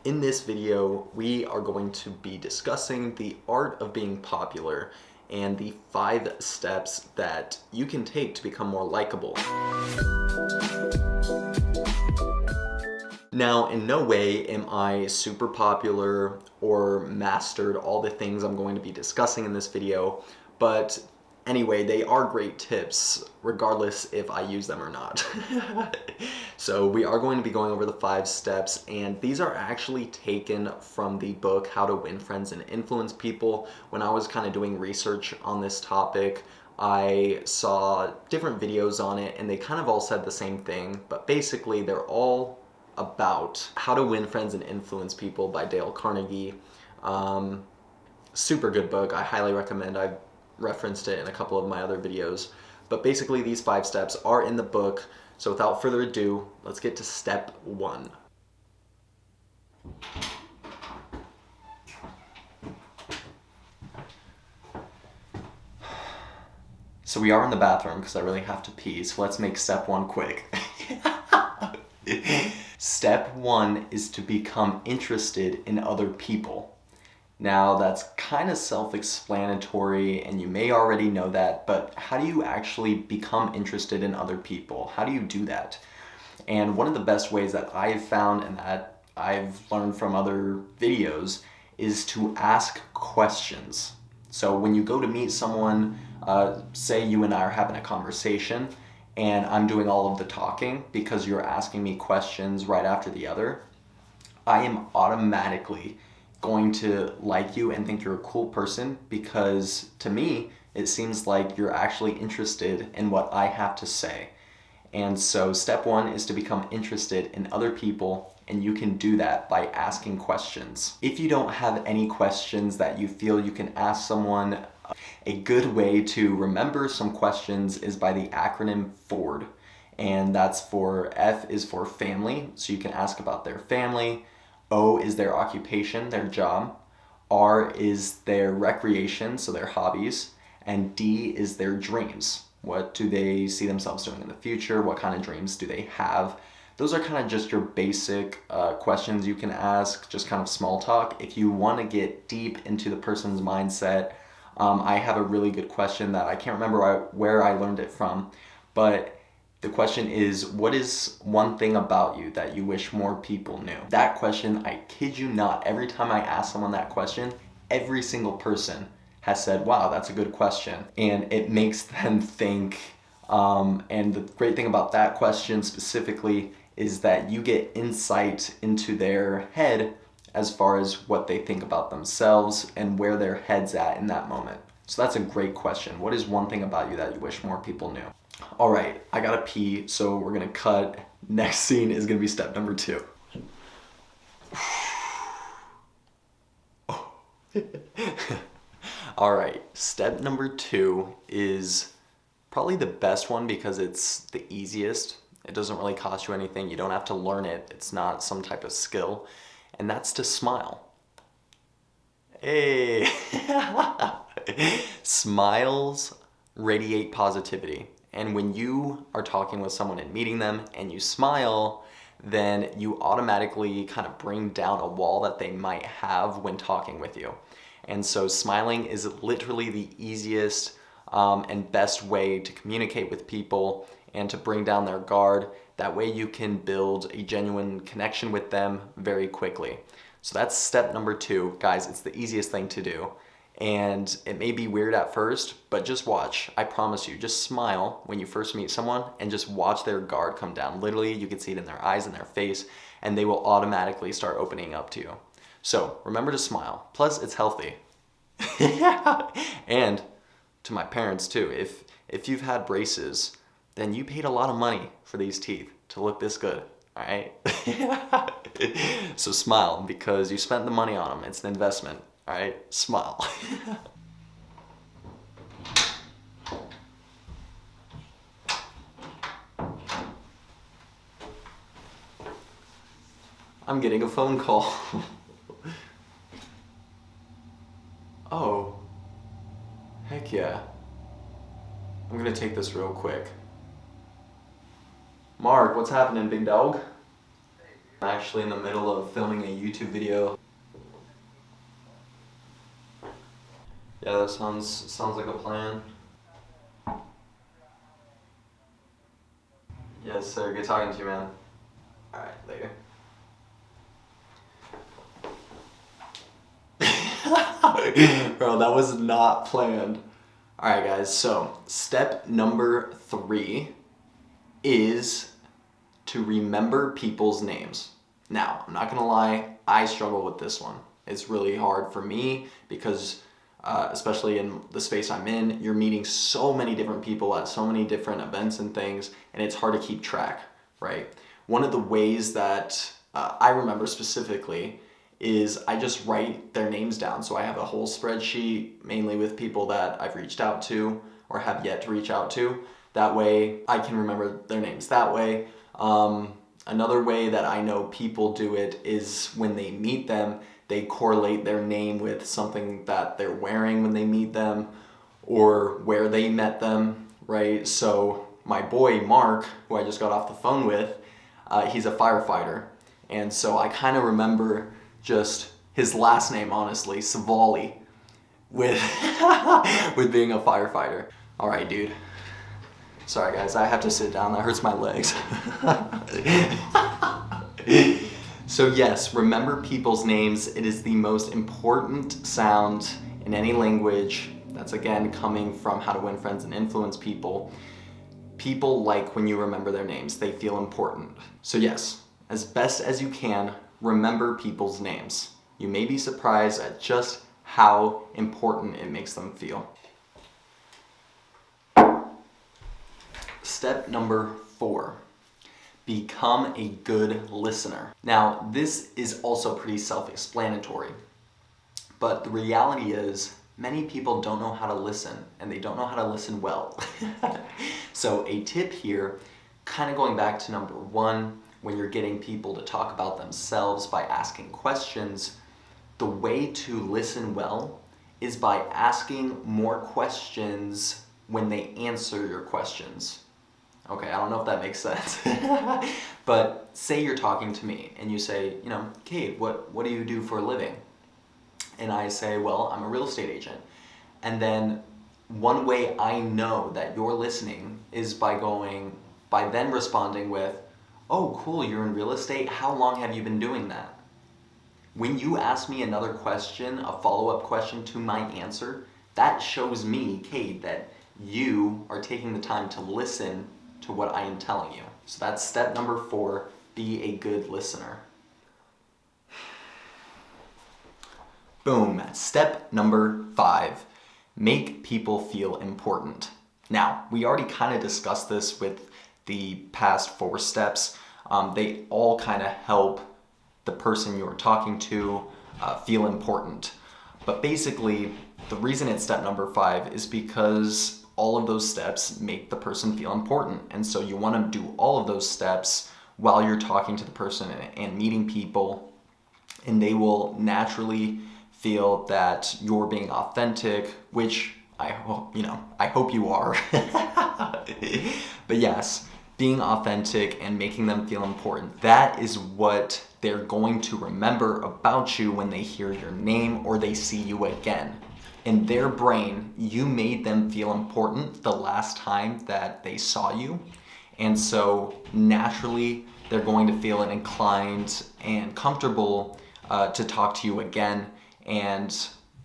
In this video, we are going to be discussing the art of being popular and the 5 steps that you can take to become more likable. Now, in no way am I super popular or mastered all the things I'm going to be discussing in this video, but anyway, they are great tips, regardless if I use them or not. So we are going to be going over the 5 steps, and these are actually taken from the book How to Win Friends and Influence People. When I was kind of doing research on this topic, I saw different videos on it, and they kind of all said the same thing, but basically they're all about How to Win Friends and Influence People by Dale Carnegie. Super good book. I highly recommend. I've referenced it in a couple of my other videos. But basically these 5 steps are in the book. So without further ado, let's get to step 1. So we are in the bathroom because I really have to pee, so let's make step 1 quick. Step 1 is to become interested in other people. Now that's kind of self-explanatory and you may already know that, but how do you actually become interested in other people? How do you do that? And one of the best ways that I've found and that I've learned from other videos is to ask questions. So when you go to meet someone, say you and I are having a conversation and I'm doing all of the talking because you're asking me questions right after the other, I am automatically going to like you and think you're a cool person because to me, it seems like you're actually interested in what I have to say. And so step 1 is to become interested in other people, and you can do that by asking questions. If you don't have any questions that you feel you can ask someone, a good way to remember some questions is by the acronym FORD. And that's for F is for family, so you can ask about their family. O is their occupation, their job. R is their recreation, so their hobbies. And D is their dreams. What do they see themselves doing in the future? What kind of dreams do they have? Those are kind of just your basic questions you can ask, just kind of small talk. If you want to get deep into the person's mindset, I have a really good question that I can't remember where I learned it from, but the question is, what is one thing about you that you wish more people knew? That question, I kid you not, every time I ask someone that question, every single person has said, wow, that's a good question. And it makes them think. And the great thing about that question specifically is that you get insight into their head as far as what they think about themselves and where their head's at in that moment. So that's a great question. What is one thing about you that you wish more people knew? All right, I gotta pee, so we're gonna cut. Next scene is gonna be step number 2. All right, step number 2 is probably the best one because it's the easiest. It doesn't really cost you anything. You don't have to learn it. It's not some type of skill. And that's to smile. Hey! Smiles radiate positivity. And when you are talking with someone and meeting them and you smile, then you automatically kind of bring down a wall that they might have when talking with you. And so smiling is literally the easiest and best way to communicate with people and to bring down their guard. That way you can build a genuine connection with them very quickly. So that's step number 2. Guys, it's the easiest thing to do. And it may be weird at first, but just watch. I promise you, just smile when you first meet someone and just watch their guard come down. Literally, you can see it in their eyes and their face, and they will automatically start opening up to you. So remember to smile. Plus, it's healthy. And to my parents too, if you've had braces, then you paid a lot of money for these teeth to look this good. All right? So smile because you spent the money on them. It's an investment. All right? Smile. I'm getting a phone call. Oh. Heck yeah. I'm gonna take this real quick. Mark, what's happening, big dog? I'm actually in the middle of filming a YouTube video. Yeah, that sounds like a plan. Yes, sir. Good talking to you, man. Alright, later. Bro, that was not planned. Alright, guys, so step number 3 is to remember people's names. Now, I'm not gonna lie, I struggle with this one. It's really hard for me because, especially in the space I'm in, you're meeting so many different people at so many different events and things, and it's hard to keep track, right? One of the ways that I remember specifically is I just write their names down. So I have a whole spreadsheet, mainly with people that I've reached out to or have yet to reach out to. That way I can remember their names that way. Another way that I know people do it is when they meet them, they correlate their name with something that they're wearing when they meet them or where they met them, right? So my boy Mark, who I just got off the phone with, he's a firefighter. And so I kind of remember just his last name, honestly, Savali, with being a firefighter. All right, dude. Sorry, guys, I have to sit down. That hurts my legs. So yes, remember people's names. It is the most important sound in any language. That's, again, coming from How to Win Friends and Influence People. People like when you remember their names. They feel important. So yes, as best as you can, remember people's names. You may be surprised at just how important it makes them feel. Step number 4, become a good listener. Now, this is also pretty self-explanatory, but the reality is many people don't know how to listen, and they don't know how to listen well. So a tip here, kind of going back to number 1, when you're getting people to talk about themselves by asking questions, the way to listen well is by asking more questions when they answer your questions. Okay, I don't know if that makes sense. But say you're talking to me and you say, Kate, what do you do for a living? And I say, well, I'm a real estate agent. And then one way I know that you're listening is by then responding with, oh, cool, you're in real estate? How long have you been doing that? When you ask me another question, a follow-up question to my answer, that shows me, Kate, that you are taking the time to listen to what I am telling you. So that's step number 4, be a good listener. Boom. Step number 5, make people feel important. Now, we already kind of discussed this with the past 4 steps. They all kind of help the person you're talking to feel important. But basically, the reason it's step number 5 is because all of those steps make the person feel important. And so you want to do all of those steps while you're talking to the person and meeting people, and they will naturally feel that you're being authentic, which I hope you are. But yes, being authentic and making them feel important, that is what they're going to remember about you when they hear your name or they see you again. In their brain, you made them feel important the last time that they saw you. And so naturally, they're going to feel inclined and comfortable to talk to you again. And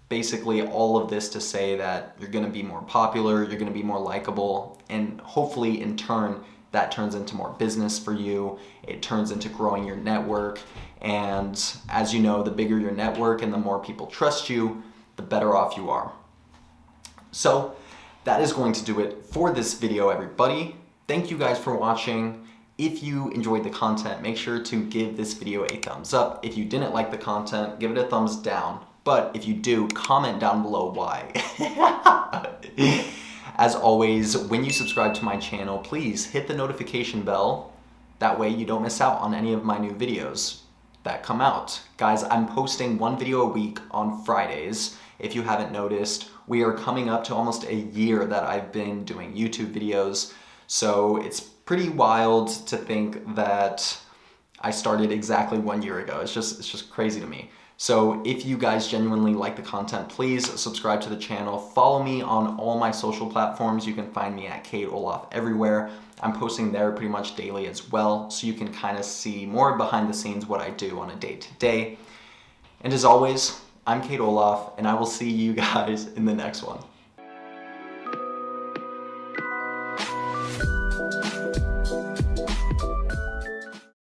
basically all of this to say that you're going to be more popular, you're going to be more likable, and hopefully in turn, that turns into more business for you. It turns into growing your network. And as you know, the bigger your network and the more people trust you, the better off you are. So that is going to do it for this video, everybody. Thank you guys for watching. If you enjoyed the content, make sure to give this video a thumbs up. If you didn't like the content, give it a thumbs down. But if you do, comment down below why. As always, when you subscribe to my channel, please hit the notification bell. That way you don't miss out on any of my new videos that come out. Guys, I'm posting 1 video a week on Fridays, if you haven't noticed, We are coming up to almost a year that I've been doing YouTube videos, so it's pretty wild to think that I started exactly 1 year ago. It's just crazy to me. So if you guys genuinely like the content, please subscribe to the channel. Follow me on all my social platforms. You can find me at Kate Olaf everywhere. I'm posting there pretty much daily as well, so you can kind of see more behind the scenes what I do on a day-to-day. And as always, I'm Kate Olaf, and I will see you guys in the next one.